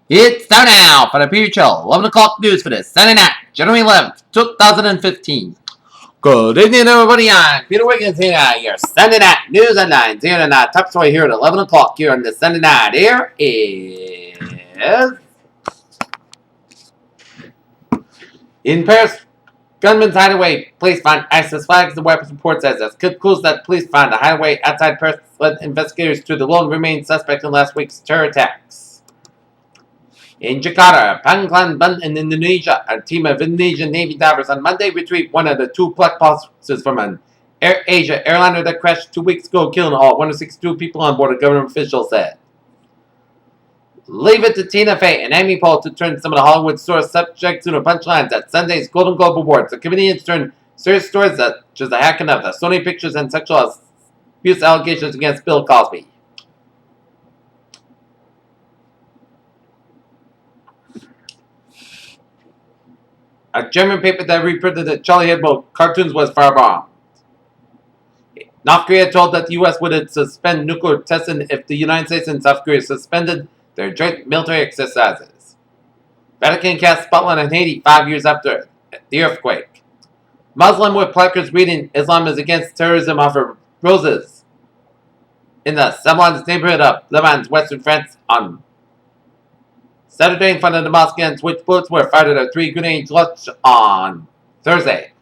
It's time now for the future 11 o'clock news for this Sunday night, January 11th, 2015. Good evening, everybody. I'm Peter Wiggins here, your Sunday night news headlines here tonight. Top story here at 11 o'clock here on this Sunday night. Here is in Paris. Gunman's hideaway. Police find ISIS flags. The weapons report says as clues that police found a hideaway outside Paris led investigators to the lone remaining suspect in last week's terror attacks. In Jakarta, Pangkalan in Indonesia, a team of Indonesian Navy divers on Monday retrieved one of the two black boxes from an Air Asia airliner that crashed 2 weeks ago, killing all 162 people on board, a government official said. Leave it to Tina Fey and Amy Poehler to turn some of the Hollywood stars subject to the punchlines at Sunday's Golden Globe Awards. The comedians turned serious stories such as the hacking of the Sony Pictures and sexual abuse allegations against Bill Cosby. A German paper that reprinted the Charlie Hebdo cartoons was firebombed. North Korea told that the U.S. would suspend nuclear testing if the United States and South Korea suspended their joint military exercises. Vatican cast spotlight on Haiti 5 years after the earthquake. Muslim with placards reading "Islam is against terrorism" offer roses in the Semblance neighborhood of Le Mans, western France on Saturday in front of the mosque, and switch bullets were fired at a 3-grenade launch on Thursday.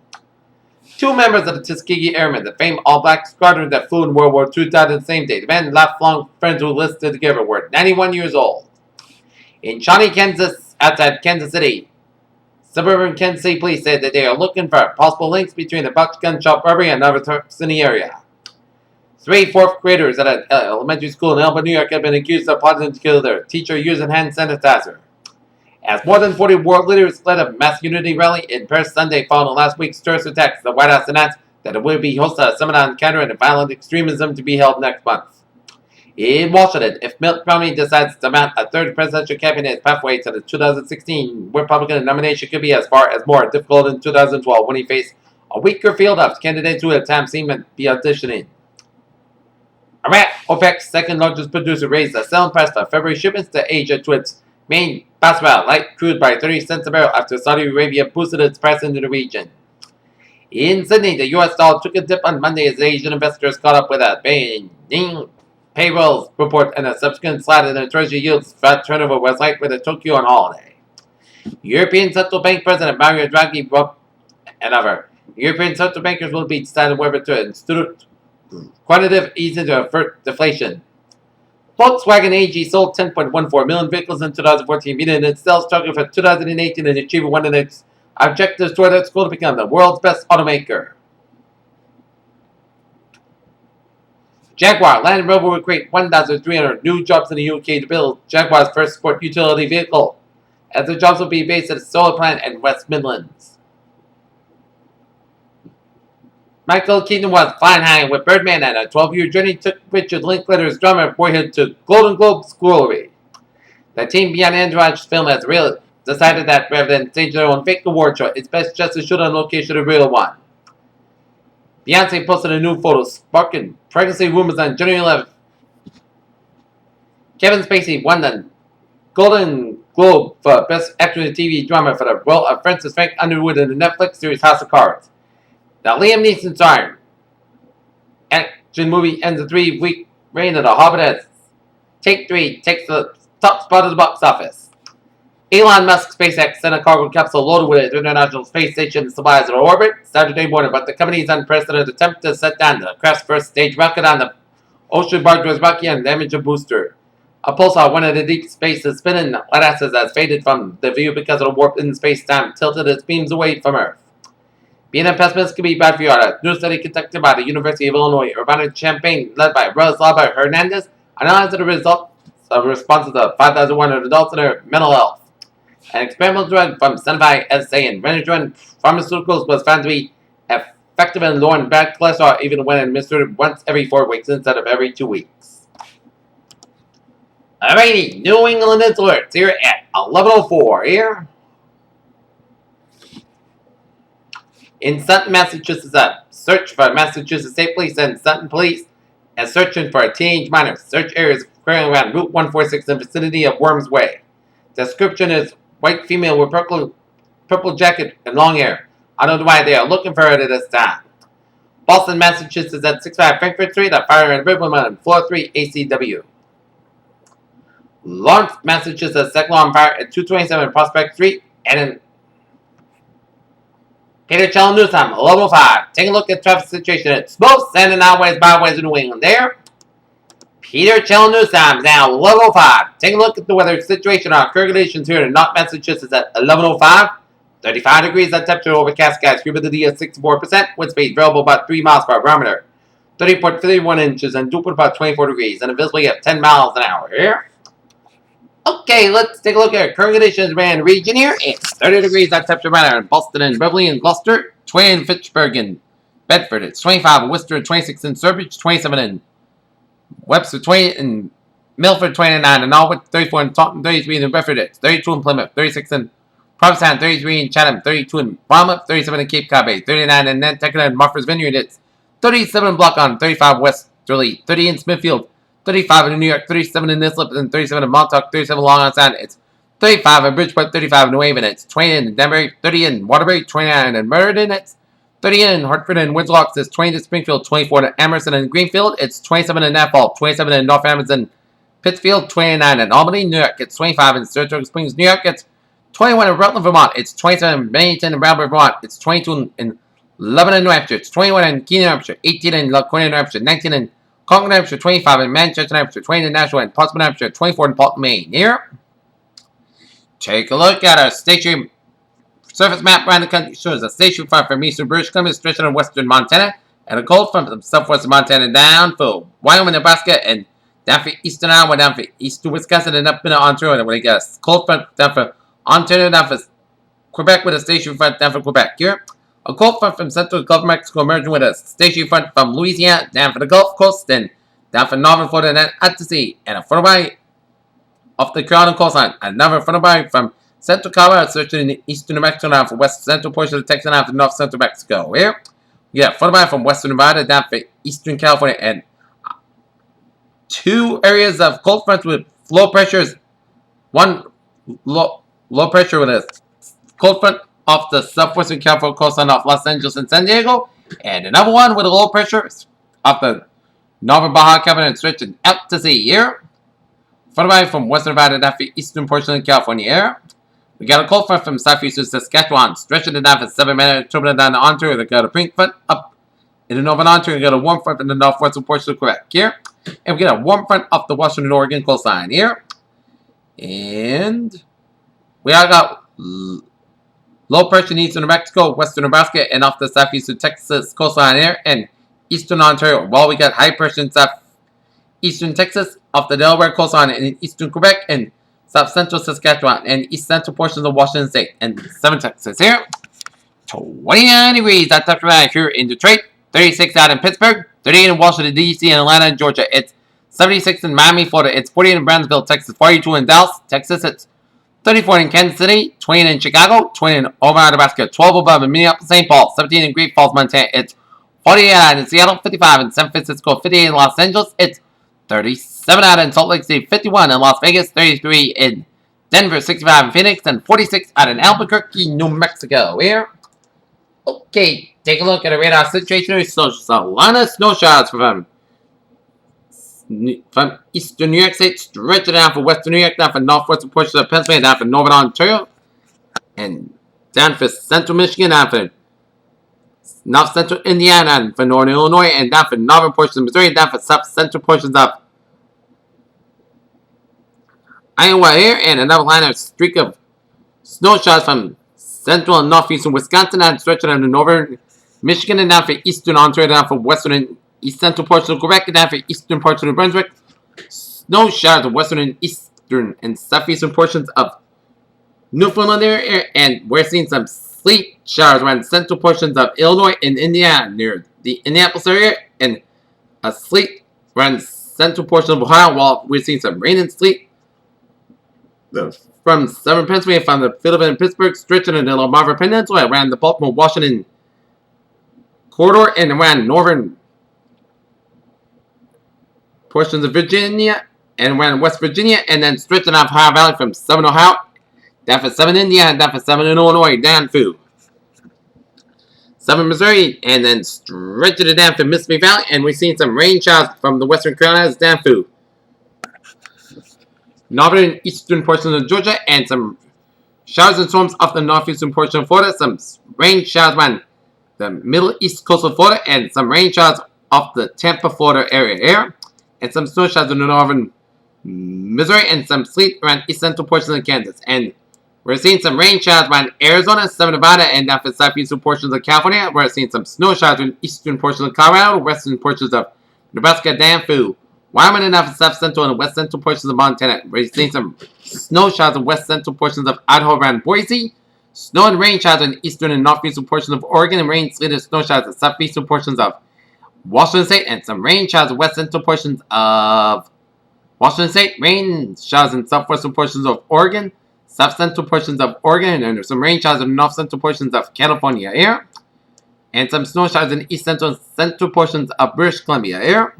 2 members of the Tuskegee Airmen, the famed all-black squadron that flew in World War II, died on the same day. The men, lifelong friends who enlisted together, were 91 years old. In Shawnee, Kansas, outside Kansas City, suburban Kansas City police said that they are looking for possible links between the botched gun shop robbery and other thefts in the area. 3 fourth graders at an elementary school in Elba, New York, have been accused of plotting to kill their teacher using hand sanitizer. As more than 40 world leaders led a mass unity rally in Paris Sunday following last week's terrorist attacks, the White House announced that it would be hosting a summit on countering violent extremism to be held next month. In Washington, if Mitt Romney decides to mount a third presidential campaign as pathway to the 2016 Republican nomination could be as far as more difficult in 2012 when he faced a weaker field of candidates who at times seemed to be auditioning. Iraq, OPEC's second largest producer, raised the selling price for February shipments to Asia to its main Basra light crude by 30 cents a barrel after Saudi Arabia boosted its price into the region. In Sydney, the U.S. dollar took a dip on Monday as Asian investors caught up with a Beijing payrolls report and a subsequent slide in the treasury yields. Fat turnover was light with Tokyo on holiday. European Central Bank President Mario Draghi broke another. European central bankers will be deciding whether to institute quantitative easing to avert deflation. Volkswagen AG sold 10.14 million vehicles in 2014, meeting its sales target for 2018 and achieving one of its objectives toward its goal to become the world's best automaker. Jaguar Land Rover will create 1,300 new jobs in the UK to build Jaguar's first sport utility vehicle, as the jobs will be based at a solar plant in West Midlands. Michael Keaton was flying high with Birdman, and a 12-year journey took Richard Linklater's drummer boyhood to Golden Globe glory. The team behind Android's film has decided that rather than stage their own fake award show, it's best just to shoot on location a real one. Beyonce posted a new photo sparking pregnancy rumors on January 11th. Kevin Spacey won the Golden Globe for Best Actor in TV Drama for the role of Francis Frank Underwood in the Netflix series House of Cards. The Liam Neeson starring action movie ends a 3-week reign of The Hobbit as Take 3 takes the top spot of the box office. Elon Musk's SpaceX sent a cargo capsule loaded with its International Space Station supplies in orbit Saturday morning, but the company's unprecedented attempt to set down the craft's first stage rocket on the ocean barge was rocky and damaged a booster. A pulsar, one of the deep space's spinning lighthouses, has faded from the view because of the warp in space-time, tilted its beams away from Earth. Being a pessimist can be bad for you. A new study conducted by the University of Illinois Urbana-Champaign, led by Rosalba Hernandez, analyzed the results of responses of 5,100 adults in their mental health. An experimental drug from Sanofi SA and Renergen Pharmaceuticals was found to be effective in lowering bad cholesterol even when administered once every 4 weeks instead of every 2 weeks. Alrighty, New England alerts here at 11:04 here. In Sutton, Massachusetts, a search for Massachusetts State Police and Sutton Police is searching for a teenage minor. Search areas occurring around Route 146 in the vicinity of Worms Way. Description is white female with purple jacket and long hair. I don't know why they are looking for it at this time. Boston, Massachusetts at 65 Frankfurt Street, a fire in Riverman on floor 3 ACW. Lawrence, Massachusetts, second on fire at 227 Prospect Street, and in Peter Channel News Time, 11:05. Take a look at traffic situation at both Sand Outways, Byways, in New England. There, Peter Channel News Time now 11:05. Take a look at the weather situation on current conditions here in North Massachusetts at 11:05. 35 degrees at temperature, overcast skies, humidity at 64%, wind speed variable about 3 miles per barometer, 30.31 inches, and dew point about 24 degrees, and a visibility of 10 miles an hour here. Okay, let's take a look at current conditions around the region here. It's 30 degrees at temperature matter in Boston and Beverly and Gloucester, 20 in Fitchburg and Bedford. It's 25 in Worcester, 26 in Sturbridge, 27 in Webster, 20 in Milford, 29 in Norwood, 34 in Taunton, 33 in Bedford. It's 32 in Plymouth, 36 in Provincetown, 33 in Chatham, 32 in Monmouth, 37 in Cape Cod Bay, 39 in Nantucket and Martha's Vineyard. It's 37 in Block-on, 35 Westerly, 30 in Smithfield, 35 in New York, 37 in Islip, and 37 in Montauk, 37 in Long Island Sound. It's 35 in Bridgeport, 35 in New Haven. It's 20 in Danbury, 30 in Waterbury, 29 in Meriden. It's 30 in Hartford and Windsor. It's 20 in Springfield, 24 in Emerson and Greenfield. It's 27 in Norfolk, 27 in North Amazon, Pittsfield, 29 in Albany, New York. It's 25 in Saratoga Springs, New York. It's 21 in Rutland, Vermont. It's 27 in Bennington and Bradford, Vermont. It's 22 in Lebanon, New Hampshire. It's 21 in Keene, New Hampshire. 18 in Laconia, New Hampshire. 19 in Concord, New Hampshire. 25 in Manchester, New Hampshire. 20 in Nashua and Portsmouth, New Hampshire. 24 in Portland, Maine. Here, take a look at our station surface map around the country. Shows a station front from eastern British Columbia, stretching in western Montana, and a cold front from southwestern Montana down for Wyoming, Nebraska, and down for eastern Iowa, down for eastern Wisconsin, and up in Ontario. And when it gets cold front down for Ontario, down for Quebec with a station front down for Quebec. Here, a cold front from central Gulf of Mexico emerging with a station front from Louisiana down for the Gulf Coast, and down for northern Florida, and then out to sea. And a frontal off the Carolina coastline. Another frontal from central Colorado, searching in eastern New Mexico, down for west central portion of Texas, down for north central Mexico. Here, we got frontal from western Nevada, down for eastern California, and two areas of cold fronts with low pressures. One low pressure with a cold front off the southwestern California coastline off Los Angeles and San Diego, and another one with a low pressure off the northern Baja California stretching out to sea. Here, frontal from western Nevada down for eastern portion of California. Here, we got a cold front from southeastern Saskatchewan stretching it down for 7 minutes, turbulent down to Ontario. We got a pink front up in the northern Ontario. We got a warm front in the northwestern portion of Quebec. Here, and we got a warm front off the western Oregon coastline. Here, and we all got low pressure in eastern New Mexico, western Nebraska, and off the southeastern Texas coastline here, and eastern Ontario. While we got high pressure in southeastern Texas, off the Delaware coastline, and in eastern Quebec, and south central Saskatchewan, and east central portions of Washington State, and southern Texas here. 29 degrees at temperature here in Detroit, 36 out in Pittsburgh, 38 in Washington, D.C., and Atlanta, Georgia. It's 76 in Miami, Florida. It's 48 in Brownsville, Texas. 42 in Dallas, Texas. It's 34 in Kansas City, 20 in Chicago, 20 in Omaha, Nebraska, 12 above in Minneapolis, St. Paul, 17 in Great Falls, Montana. It's 48 out in Seattle, 55 in San Francisco, 58 in Los Angeles. It's 37 out in Salt Lake City, 51 in Las Vegas, 33 in Denver, 65 in Phoenix, and 46 out in Albuquerque, New Mexico. Here, okay, take a look at a radar situation. So a lot of snow showers from eastern New York State, stretching down for western New York, down for northwestern portions of Pennsylvania, down for northern Ontario, and down for central Michigan, down for north central Indiana, and for northern Illinois, and down for northern portions of Missouri, down for south central portions of Iowa here, and another line of streak of snow showers from central and northeastern Wisconsin, and stretching down to northern Michigan, and down for eastern Ontario, down for western and east central portions of Quebec, and down for eastern portions of New Brunswick. Snow showers of western and eastern and southeastern portions of Newfoundland area, and we're seeing some sleet showers around central portions of Illinois and Indiana near the Indianapolis area, and a sleet around central portions of Ohio, while we're seeing some rain and sleet from southern Pennsylvania, from the Philadelphia and Pittsburgh, stretching into the Marva Peninsula, around the Baltimore, Washington corridor, and around northern portions of Virginia, and around West Virginia, and then stretching off Ohio Valley from 7 Ohio, down for 7 Indiana, down for 7 in Illinois, down through 7 Missouri, and then stretching it down to Mississippi Valley, and we've seen some rain showers from the Western Carolinas down through northern and eastern portions of Georgia, and some showers and storms off the northeastern portion of Florida, some rain showers around the middle east coast of Florida, and some rain showers off the Tampa, Florida area here, and some snow showers in the northern Missouri, and some sleet around east central portions of Kansas. And we're seeing some rain showers around Arizona, southern Nevada, and down the southeastern portions of California. We're seeing some snow showers in eastern portions of Colorado, western portions of Nebraska, down through Wyoming, and down the south central and west central portions of Montana. We're seeing some snow showers in west central portions of Idaho around Boise. Snow and rain showers in eastern and northeastern portions of Oregon, and rain, sleet, and snow showers in southeastern portions of Washington State, and some rain showers in west central portions of Washington State, rain showers in southwestern portions of Oregon, south central portions of Oregon, and some rain showers in north central portions of California here, and some snow showers in east central and central portions of British Columbia here.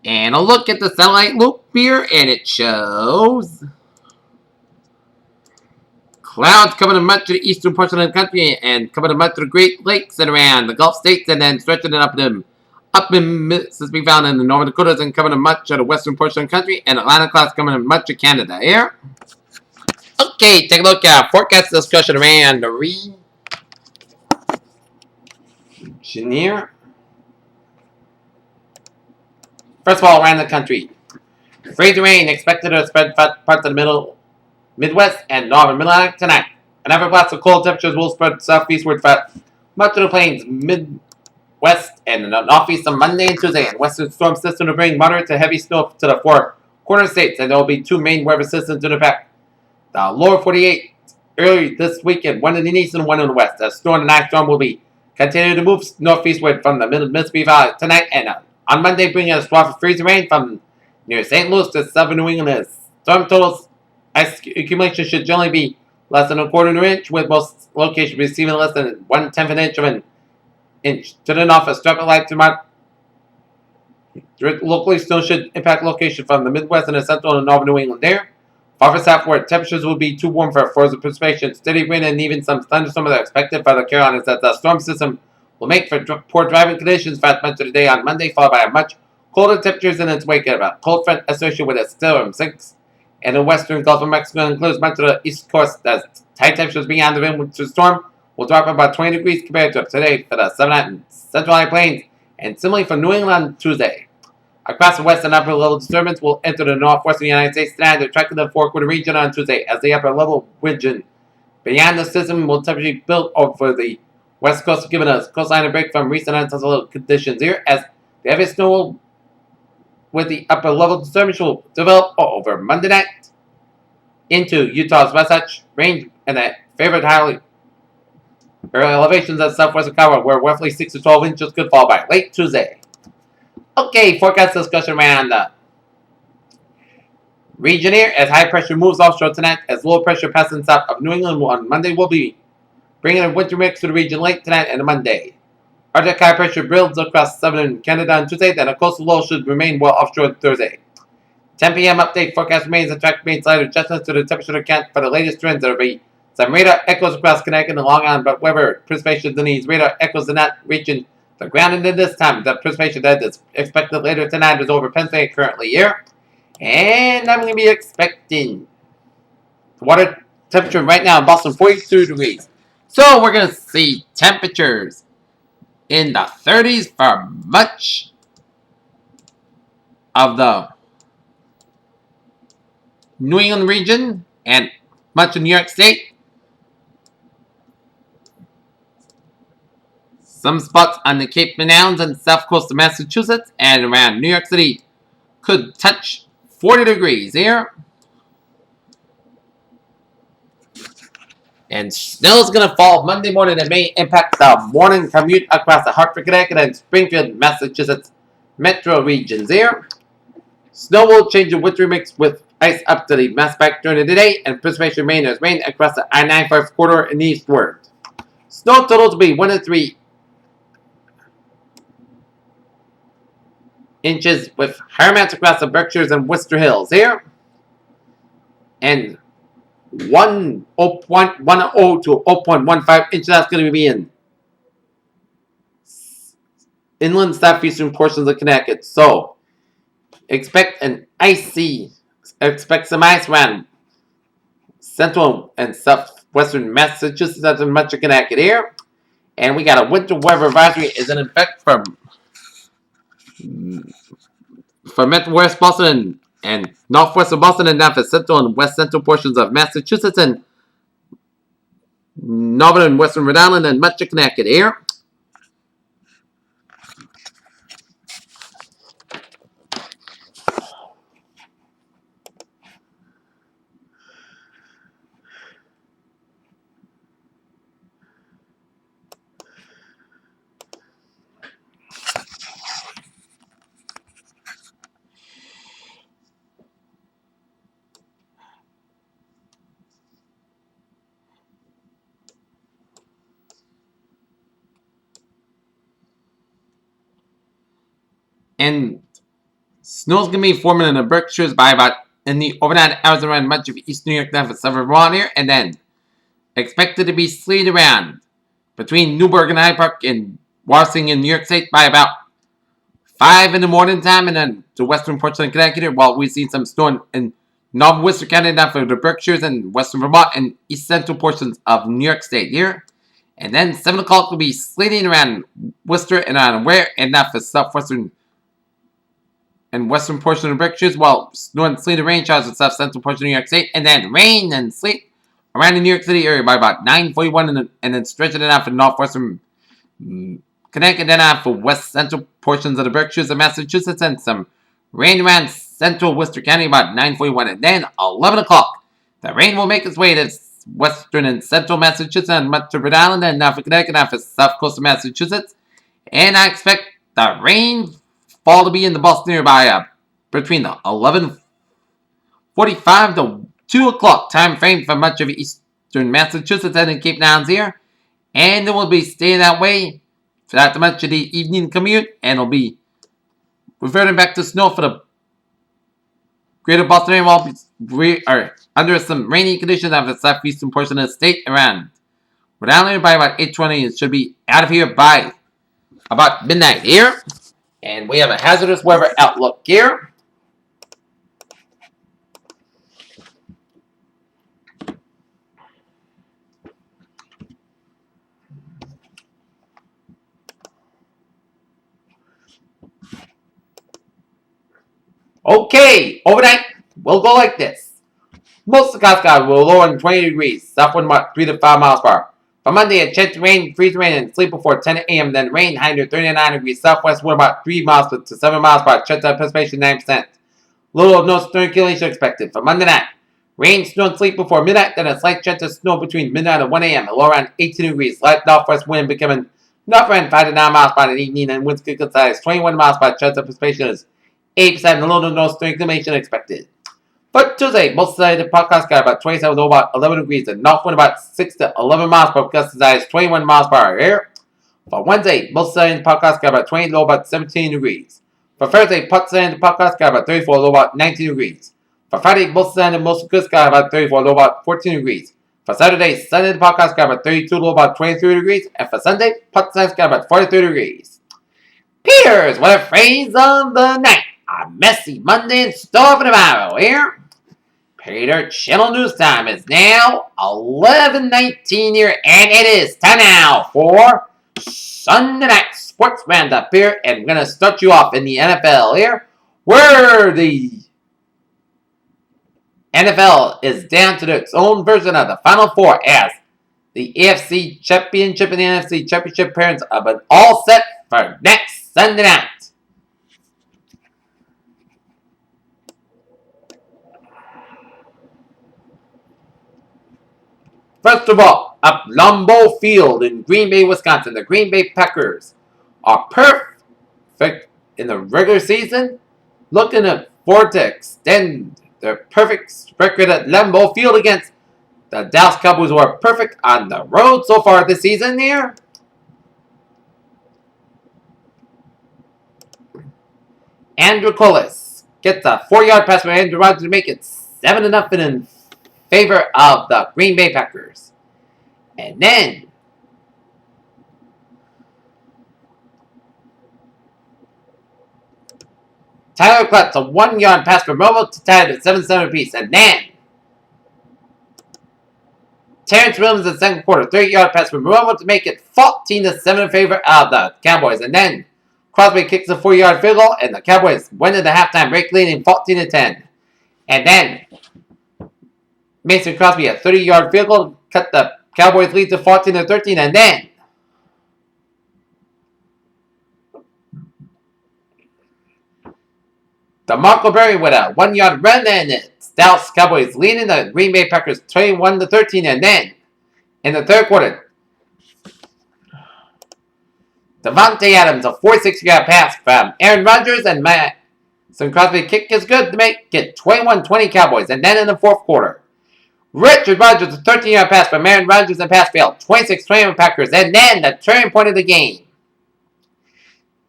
And a look at the satellite loop here, and it shows clouds coming to much of the eastern portion of the country and coming to much of the Great Lakes and around the Gulf States, and then stretching it up in Mississippi Valley in the Northern Dakotas, and coming to much of the western portion of the country, and Atlantic clouds coming to much of Canada here. Okay, take a look at forecast discussion around the region here. First of all, around the country, freezing rain expected to spread parts of the Midwest and northern Mid-Atlantic tonight. An upper blast of cold temperatures will spread southeastward for much of the plains, Midwest, and the northeast on Monday and Tuesday. And western storm system will bring moderate to heavy snow to the four corner states, and there will be two main weather systems in effect. The lower 48 early this weekend, one in the east and one in the west. The storm and ice storm will be continuing to move northeastward from the Mississippi Valley tonight and on Monday, bringing a swath of freezing rain from near St. Louis to southern New England. Storm totals ice accumulation should generally be less than a quarter of an inch, with most locations receiving less than 1/10 of an inch of an inch. To the north, a strip of light tomorrow. Locally, snow should impact locations from the Midwest and the central and northern New England there. Farther southward, temperatures will be too warm for frozen precipitation. Steady wind and even some thunderstorms are expected for the Carolinas, as the storm system will make for poor driving conditions for much of the day on Monday, followed by a much colder temperatures in its wake. A cold front associated with a storm 6 and the western Gulf of Mexico includes much of the east coast, as high temperatures beyond the winter storm will drop about 20 degrees compared to today for the southern and central high plains, and similarly for New England on Tuesday. Across the west, an upper level disturbance will enter the northwestern United States tonight, attracting the four-quarter region on Tuesday, as the upper level region beyond the system will temporarily build over the west coast, giving us coastline a break from recent unsettled conditions here, as the heavy snow with the upper level disturbance will develop over Monday night into Utah's Wasatch Range and the favorite highly early elevations of southwestern Colorado, where roughly 6 to 12 inches could fall by late Tuesday. Okay, forecast discussion around the region here, as high pressure moves offshore tonight, as low pressure passing south of New England on Monday will be bringing a winter mix to the region late tonight and Monday. Arctic high pressure builds across southern Canada on Tuesday, then a coastal low should remain well offshore Thursday. 10 p.m. update forecast remains a track made slight adjustments to the temperature account for the latest trends. There will be some radar echoes across Connecticut and Long Island, but weather precipitation in these radar echoes are not reaching the ground until this time. The precipition that is expected later tonight is over Pennsylvania currently here. And I'm going to be expecting water temperature right now in Boston 42 degrees. So we're going to see temperatures in the 30s for much of the New England region and much of New York State. Some spots on the Cape Mountains and south coast of Massachusetts and around New York City could touch 40 degrees here. And snow is going to fall Monday morning that may impact the morning commute across the Hartford, Connecticut, and Springfield, Massachusetts metro regions here. Snow will change the winter mix with ice up to the mass back during the day, and precipitation remain as rain across the I-95 corridor and eastward. Snow totals will be 1 to 3 inches with higher amounts across the Berkshires and Worcester Hills here. And 1.10 to 0.15 inches, that's going to be in inland southeastern portions of Connecticut. So expect some ice around central and southwestern Massachusetts and much of Connecticut here. And we got a winter weather advisory is in effect for Midwest Boston and northwestern Boston and down for central and west central portions of Massachusetts and northern and western Rhode Island and much of Connecticut here. And snow's going to be forming in the Berkshires by about in the overnight hours around much of East New York down for several around here. And then expected to be sleet around between Newburgh and Hyde Park in Washington in New York State by about 5 in the morning time. And then to western Portland, Connecticut, while we see some snow in northern Worcester County down for the Berkshires and western Vermont and east central portions of New York State here. And then 7 o'clock will be sleeting around Worcester and on Ware and down for southwestern and western portion of the Berkshires, while snow and sleet and rain showers in south central portion of New York State, and then rain and sleet around the New York City area by about 9:41, and then stretching it out for northwestern Connecticut, then out for west central portions of the Berkshires of Massachusetts, and some rain around central Worcester County about 9:41, and then 11 o'clock. The rain will make its way to western and central Massachusetts and much of Rhode Island, and now for Connecticut, now for south coast of Massachusetts, and I expect the rain fall to be in the Boston area by between the 11:45 to 2 o'clock time frame for much of eastern Massachusetts and in Cape Downs here. And it will be staying that way throughout the much of the evening commute, and it'll be reverting back to snow for the greater Boston area while we are under some rainy conditions of the southeastern portion of the state around Rhode Island by about 8:20. It should be out of here by about midnight here. And we have a hazardous weather outlook here. Okay, overnight, we'll go like this. Most of the Costco will lower in 20 degrees, southwind about 3 to 5 miles per hour. For Monday, a chance to rain, freeze rain, and sleep before 10 a.m. Then rain, high near 39 degrees, southwest wind about 3 miles to 7 miles per hour. Chance of precipitation 9%. Little of no circulation expected. For Monday night, rain, snow, and sleep before midnight. Then a slight chance of snow between midnight and 1 a.m. A low around 18 degrees. Light northwest wind becoming northwest 5 to 9 miles per hour in the evening, and winds could size 21 miles per hour. Chance of precipitation is 8%. Little to no circulation expected. For Tuesday, most of the podcast got about 27 to about 11 degrees, and north wind about 6 to 11 miles per hour, gust size 21 miles per hour here. For Wednesday, most of the podcast got about 20 to about 17 degrees. For Thursday, most of the podcast got about 34 to about 19 degrees. For Friday, most of the podcast got about 34 to about 14 degrees. For Saturday, Sunday, the podcast got about 32 to about 23 degrees. And for Sunday, podcast got about 43 degrees. Peters, what a phrase of the night. A messy Monday in store for tomorrow here. Peter, Channel News Time is now 11:19 here, and it is time now for Sunday Night Sports Roundup here, and we're going to start you off in the NFL here, where the NFL is down to its own version of the Final Four as the AFC Championship and the NFC Championship pairings have been all set for next Sunday night. First of all, up Lambeau Field in Green Bay, Wisconsin, the Green Bay Packers are perfect in the regular season, looking forward to extend their perfect record at Lambeau Field against the Dallas Cowboys, who are perfect on the road so far this season here. Andrew Collis gets a 4-yard pass from Andrew Rogers to make it 7-0 in favor of the Green Bay Packers. And then Tyler Klutz, a 1-yard pass from Romo to tie it at 7-7 apiece. And then Terrence Williams in the second quarter, 30-yard pass from Romo to make it 14-7 in favor of the Cowboys. And then Crosby kicks a 4-yard field goal, and the Cowboys win at the halftime break, leading 14-10. And then Mason Crosby, a 30-yard field goal, cut the Cowboys lead to 14-13. And then DeMarco Berry with a 1-yard run, and it's Dallas Cowboys leading the Green Bay Packers 21-13. And then in the third quarter, Devontae Adams, a 46-yard pass from Aaron Rodgers, and Mason Crosby kick is good to make it 21-20 Cowboys. And then in the fourth quarter, Richard Rodgers, a 13-yard pass from Aaron Rodgers and pass failed, 26-20 Packers. And then the turning point of the game,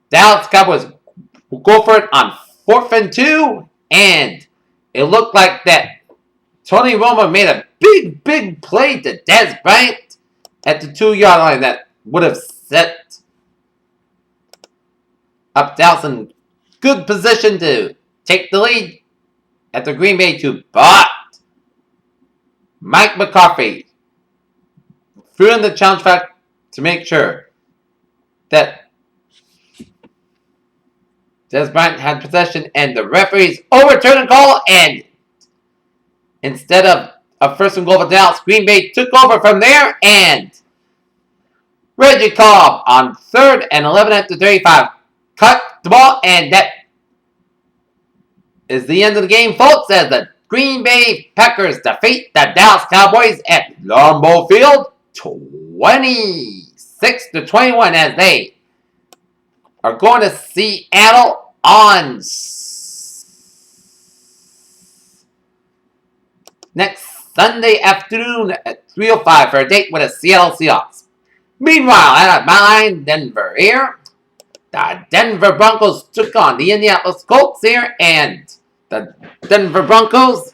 Dallas Cowboys will go for it on 4th and 2, and it looked like that Tony Romo made a big play to Dez Bryant at the 2-yard line that would have set up Dallas in good position to take the lead at the Green Bay 2. But Mike McCarthy threw in the challenge flag to make sure that Dez Bryant had possession, and the referees overturned the call, and instead of a first and goal for Dallas, Green Bay took over from there, and Reggie Cobb on 3rd and 11 at the 35 cut the ball, and that is the end of the game, folks, as the Green Bay Packers defeat the Dallas Cowboys at Lambeau Field 26-21 as they are going to Seattle on next Sunday afternoon at 3:05 for a date with the Seattle Seahawks. Meanwhile, at mine, Denver here, the Denver Broncos took on the Indianapolis Colts here, and the Denver Broncos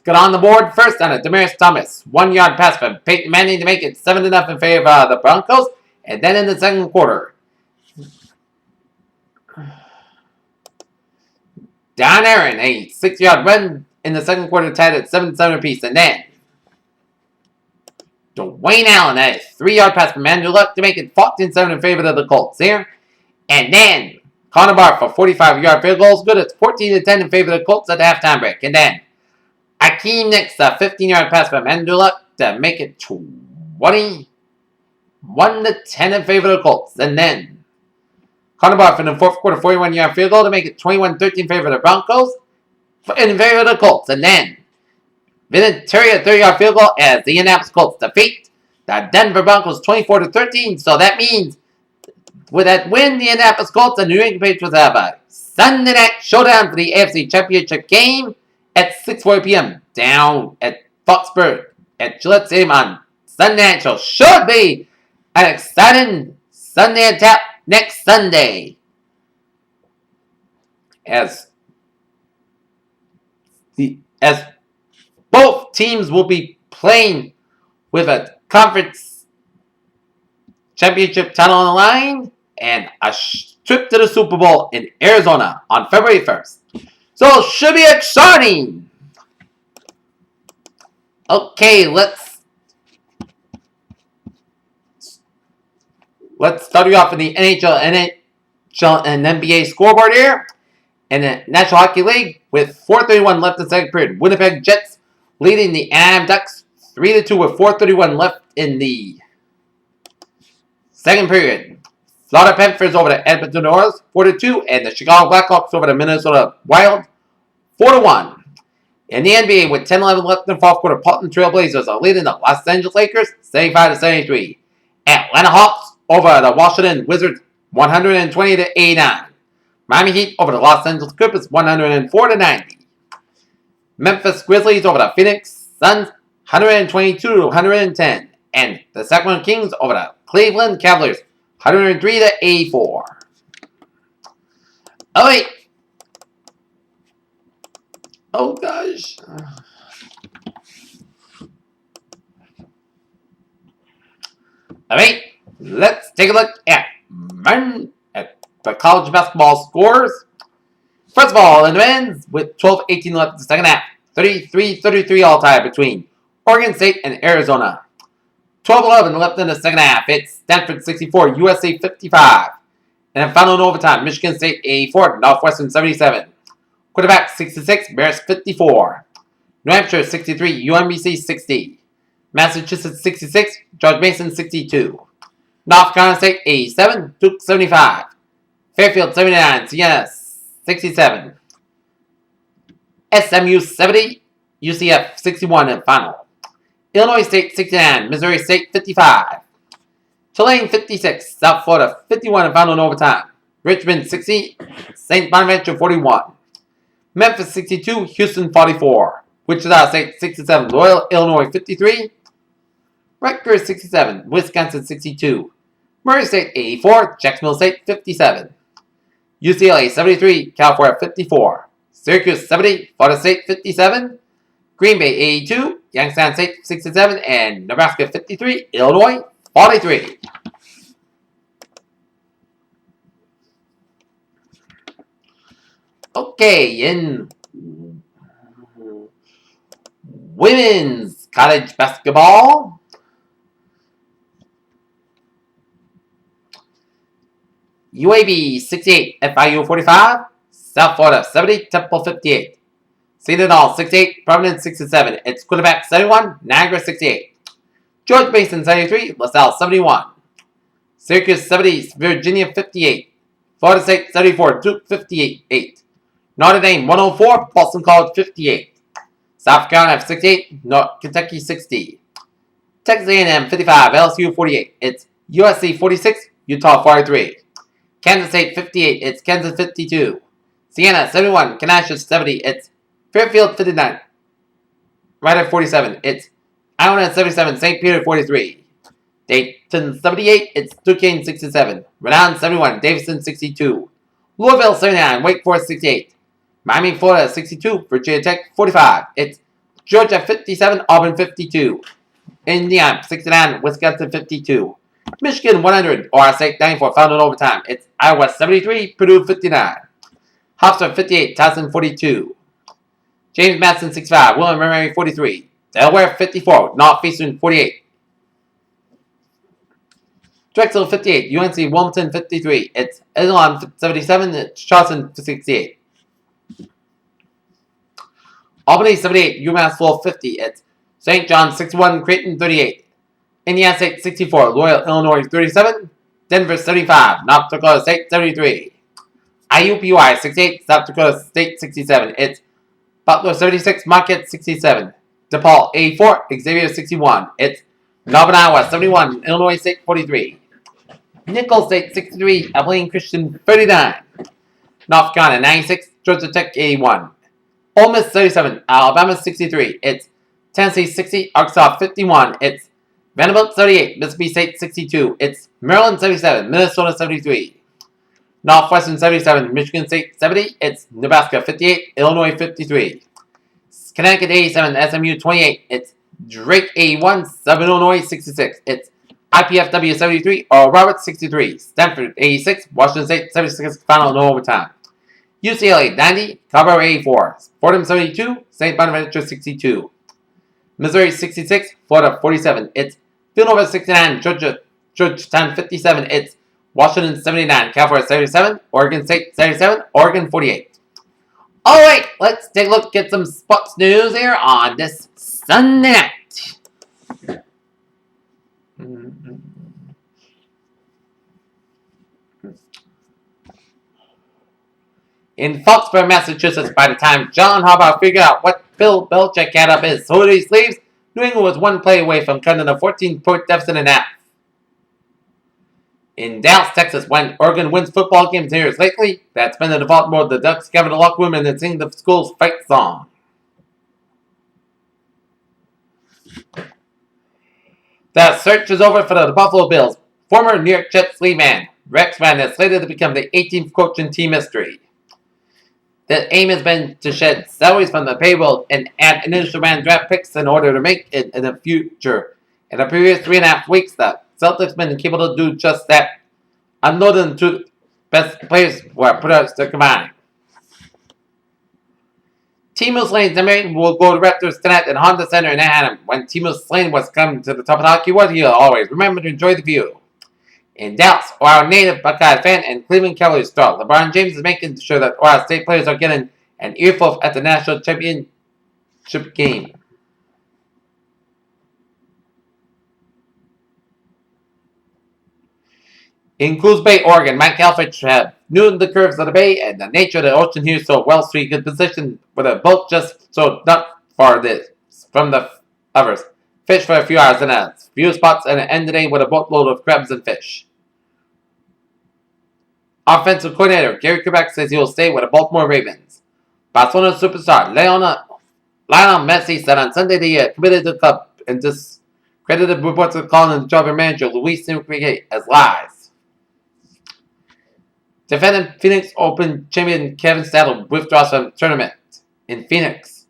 got on the board first on a Demaryius Thomas 1-yard pass from Peyton Manning to make it 7-0 in favor of the Broncos. And then in the second quarter, Don Aaron, a 6-yard run in the second quarter, tied at 7-7 apiece. And then Dwayne Allen, a 3-yard pass from Andrew Luck to make it 14-7 in favor of the Colts here. And then Connor Barr for 45-yard field goals, good. It's 14-10 in favor of the Colts at the halftime break. And then Akeem Nicks, a 15-yard pass from Andrew Luck to make it 21-10 in favor of the Colts. And then Connor Barr for the fourth quarter, 41-yard field goal to make it 21-13 in favor of the Broncos, in favor of the Colts. And then Vinatieri, a 30-yard field goal as the Indianapolis Colts defeat the Denver Broncos 24-13. So that means with that win, the Indianapolis Colts and New England Patriots have a Sunday night showdown for the AFC Championship game at 6:40 p.m. down at Foxborough at Gillette Stadium on Sunday night. So should be an exciting Sunday on tap next Sunday, as both teams will be playing with a conference championship title on the line and a trip to the Super Bowl in Arizona on February 1st. So it should be exciting. Okay, let's start you off in the NHL and NBA scoreboard here. In the National Hockey League, with 4:31 left in the second period, Winnipeg Jets leading the Anaheim Ducks 3-2 with 4:31 left in the second period. Florida Panthers over the Edmonton Oilers 4-2, and the Chicago Blackhawks over the Minnesota Wild 4-1. In the NBA, with 10:11 left in the fourth quarter, Portland Trail Blazers are leading the Los Angeles Lakers 75-73. Atlanta Hawks over the Washington Wizards 120-89. Miami Heat over the Los Angeles Clippers 104-90. Memphis Grizzlies over the Phoenix Suns 122-110. And the Sacramento Kings over the Cleveland Cavaliers 103-84. Alright, Oh gosh. Alright, let's take a look at the college basketball scores. First of all, in the men's, with 12-18 left in the second half, 33-33 all tie between Oregon State and Arizona. 12-11 left in the second half. It's Stanford 64, USA 55. And then final in overtime, Michigan State 84, Northwestern 77. Quarterback 66, Bears 54. New Hampshire 63, UMBC 60. Massachusetts 66, George Mason 62. North Carolina State 87, Duke 75. Fairfield 79, Siena 67. SMU 70, UCF 61 in final. Illinois State 69, Missouri State 55. Tulane 56, South Florida 51 in final and overtime. Richmond 60, St. Bonaventure 41. Memphis 62, Houston 44. Wichita State 67, Loyola Illinois 53. Rutgers 67, Wisconsin 62. Murray State 84, Jacksonville State 57. UCLA 73, California 54. Syracuse 70, Florida State 57. Green Bay 82, Youngstown State 67, and Nebraska 53, Illinois 43. Okay, in women's college basketball, UAB 68, FIU 45, South Florida 70, Temple 58. Seton Hall 68, Providence 67. It's quarterback 71, Niagara 68. George Mason 73, LaSalle 71. Syracuse 70, Virginia 58. Florida State 74, Duke 58. Notre Dame 104, Boston College 58. South Carolina 68, Kentucky 60. Texas A&M 55, LSU 48. It's USC 46, Utah 43. Kansas State 58, it's Kansas 52. Siena 71, Canisius 70, it's Fairfield 59. Right at 47, it's Iona 77, St. Peter 43. Dayton 78, it's Duquesne 67. Renown 71, Davidson 62. Louisville 79, Wake Forest 68. Miami, Florida 62, Virginia Tech 45. It's Georgia 57, Auburn 52. Indiana 69, Wisconsin 52. Michigan 100, Ohio State 94, found in overtime. It's Iowa 73, Purdue 59. Hofstra 58, Towson 42. James Madison 65, William Mary 43. Delaware 54, Northeastern 48. Drexel 58, UNC Wilmington 53. It's Elon 77, it's Charleston 68. Albany 78, UMass Lowell 50. It's St. John 61, Creighton 38. Indiana State 64, Loyola Illinois 37. Denver 75, North Dakota State 73. IUPUI 68, South Dakota State 67. It's Butler 76, Marquette 67. DePaul 84, Xavier 61. It's Northern Iowa 71, Illinois State 43. Nicholls State 63, Abilene Christian 39. North Carolina 96, Georgia Tech 81. Ole Miss 37, Alabama 63. It's Tennessee 60, Arkansas 51. It's Vanderbilt 38, Mississippi State 62. It's Maryland 77, Minnesota 73. Northwestern 77, Michigan State 70. It's Nebraska 58, Illinois 53. Connecticut 87, SMU 28. It's Drake 81, Southern Illinois 66. It's IPFW 73, Oral Roberts 63. Stanford 86, Washington State 76, final no overtime. UCLA 90, Colorado 84. Fordham 72, St. Bonaventure 62. Missouri 66, Florida 47. It's Villanova 69, Georgetown 57. It's Washington 79, California 77, Oregon State 77, Oregon 48. Alright, let's take a look at some sports news here on this Sunday night. In Foxborough, Massachusetts, by the time John Harbaugh figured out what Bill Belichick had up his hoodie sleeves, New England was one play away from cutting a 14-point deficit in half. In Dallas, Texas, when Oregon wins football games years lately, that's been the default mode. The Ducks gather the locker room and sing the school's fight song. The search is over for the Buffalo Bills. Former New York Jets lead man, Rex Ryan, is slated to become the 18th coach in team history. The aim has been to shed salaries from the payroll and add initial round draft picks in order to make it in the future. In the previous 3.5 weeks, the Celtics have been capable to do just that. Unloading the two best players were put out to combine. Timo Slane's American will go to Raptors tonight at Honda Center in Anaheim. When Timo Slane was coming to the top of the hockey world, he'll always remember to enjoy the view. In Dallas, Ohio native Buckeye fan and Cleveland Cavaliers star LeBron James is making sure that Ohio State players are getting an earful at the national championship game. In Coos Bay, Oregon, Mike Alfred have knew the curves of the bay and the nature of the ocean here so well, so he could position with a boat just so not far this from the others. Fish for a few hours in a few spots and end the day with a boatload of crabs and fish. Offensive coordinator Gary Kubiak says he will stay with the Baltimore Ravens. Barcelona superstar Lionel Messi said on Sunday that he had committed to the club and discredited reports of calling the job of manager Luis Enrique as lies. Defending Phoenix Open champion Kevin Saddle withdraws from the tournament in Phoenix.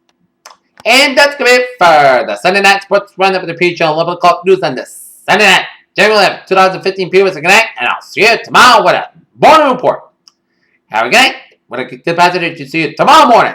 And that's going to be it for the Sunday Night Sports Roundup of the PHL 11 o'clock news on this Sunday night, January 11, 2015 p.m. Good night, and I'll see you tomorrow with a morning report. Have a good night. With a good capacity to see you tomorrow morning.